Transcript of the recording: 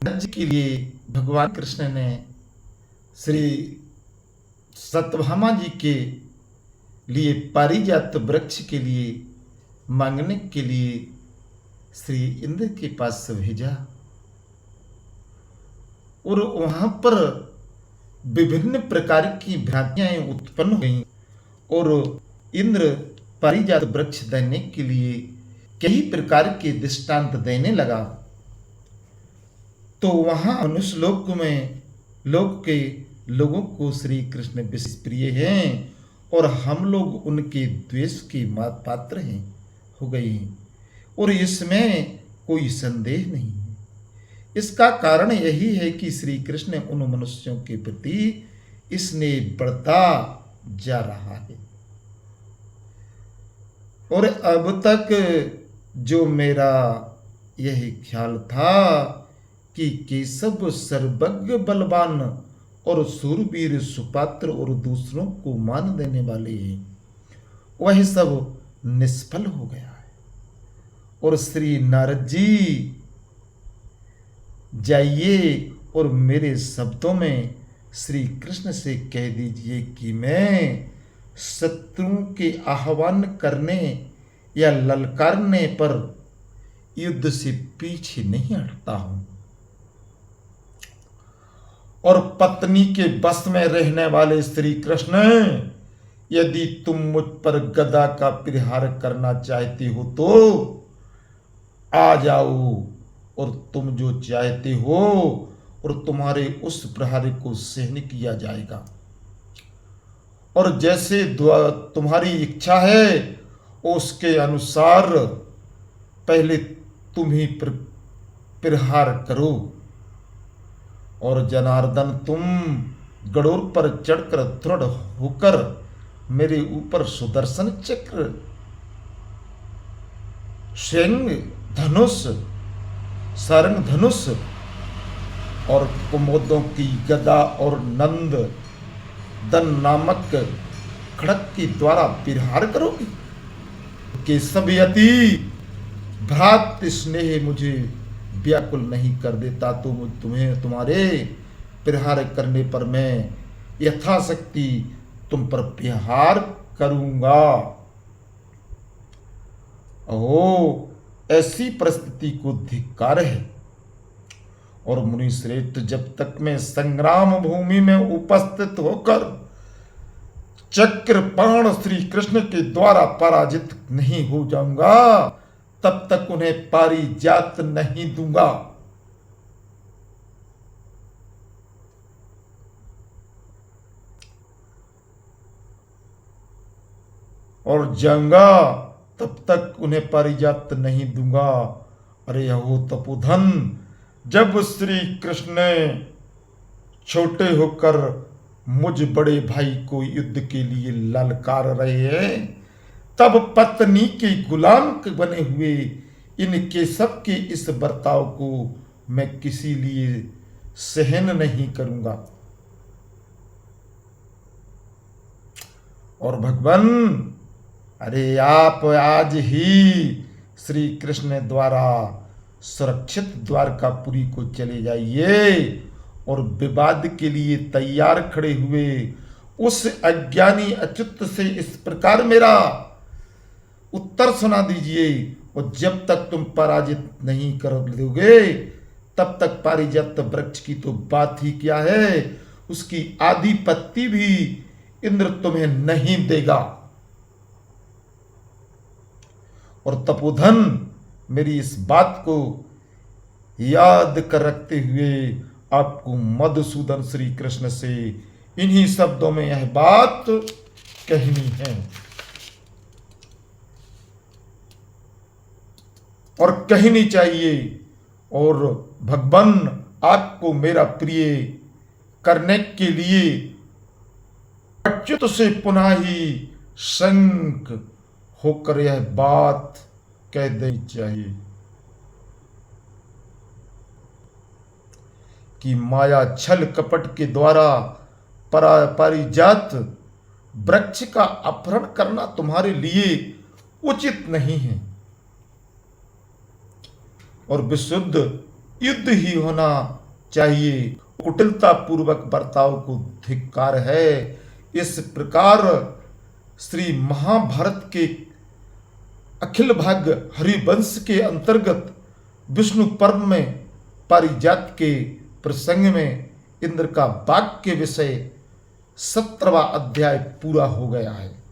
राज्य के लिए भगवान कृष्ण ने श्री सत्यभामा जी के लिए पारिजात वृक्ष के लिए मांगने के लिए श्री इंद्र के पास भेजा और वहां पर विभिन्न प्रकार की भ्रांतियां उत्पन्न हुई और इंद्र पारिजात वृक्ष देने के लिए कई प्रकार के दृष्टांत देने लगा। तो वहां मनुष्य लोक में लोक के लोगों को श्री कृष्ण विशेष प्रिय हैं और हम लोग उनके द्वेष के पात्र हैं हो गए हैं और इसमें कोई संदेह नहीं है। इसका कारण यही है कि श्री कृष्ण उन मनुष्यों के प्रति स्नेह बढ़ता जा रहा है और अब तक जो मेरा यही ख्याल था कि केशव सर्वज्ञ बलवान और सूरवीर सुपात्र और दूसरों को मान देने वाले हैं, वह सब निष्फल हो गया है। और श्री नारद जी जाइए और मेरे शब्दों में श्री कृष्ण से कह दीजिए कि मैं शत्रुओं के आह्वान करने या ललकारने पर युद्ध से पीछे नहीं हटता हूं और पत्नी के बस में रहने वाले श्री कृष्ण, यदि तुम मुझ पर गदा का प्रहार करना चाहते हो तो आ जाओ और तुम जो चाहते हो और तुम्हारे उस प्रहार को सहन किया जाएगा और जैसे तुम्हारी इच्छा है उसके अनुसार पहले तुम ही प्रहार करो। और जनार्दन तुम गरुड़ पर चढ़कर दृढ़ होकर मेरे ऊपर सुदर्शन चक्र, शंख, धनुष, सारंग धनुष और कुमुदों की गदा और नंद दन नामक खड़क के द्वारा प्रहार करोगे कि सब यति भ्रात स्नेह मुझे व्याकुल नहीं कर देता तो तुम्हें तुम्हारे प्रहार करने पर मैं यथाशक्ति तुम पर प्रहार करूंगा। ओ ऐसी परिस्थिति को धिक्कार है। और मुनि श्रेष्ठ, जब तक मैं संग्राम भूमि में उपस्थित होकर चक्रपाण श्री कृष्ण के द्वारा पराजित नहीं हो जाऊंगा तब तक उन्हें पारिजात नहीं दूंगा। और जाऊंगा तब तक उन्हें पारिजात नहीं दूंगा। अरे हो तपोधन, जब श्री कृष्ण छोटे होकर मुझ बड़े भाई को युद्ध के लिए ललकार रहे हैं, तब पत्नी के गुलाम बने हुए इनके सबके इस बर्ताव को मैं किसी लिए सहन नहीं करूंगा। और भगवान, अरे आप आज ही श्री कृष्ण द्वारा सुरक्षित द्वारकापुरी को चले जाइए और विवाद के लिए तैयार खड़े हुए उस अज्ञानी अच्युत से इस प्रकार मेरा उत्तर सुना दीजिए। और जब तक तुम पराजित नहीं कर दोगे तब तक पारिजात वृक्ष की तो बात ही क्या है, उसकी आधी पत्ती भी इंद्र तुम्हें नहीं देगा। और तपोधन, मेरी इस बात को याद कर रखते हुए आपको मधुसूदन श्री कृष्ण से इन्हीं शब्दों में यह बात कहनी है। और कहनी चाहिए। और भगवान, आपको मेरा प्रिय करने के लिए अच्युत से पुनः ही शंख होकर यह बात कह देनी चाहिए कि माया छल कपट के द्वारा पारिजात वृक्ष का अपहरण करना तुम्हारे लिए उचित नहीं है। और विशुद्ध युद्ध ही होना चाहिए, कुटिलता पूर्वक बर्ताव को धिक्कार है। इस प्रकार श्री महाभारत के अखिल भाग्य हरिवंश के अंतर्गत विष्णु पर्व में पारिजात के प्रसंग में इंद्र का वाक्य विषय 17वां अध्याय पूरा हो गया है।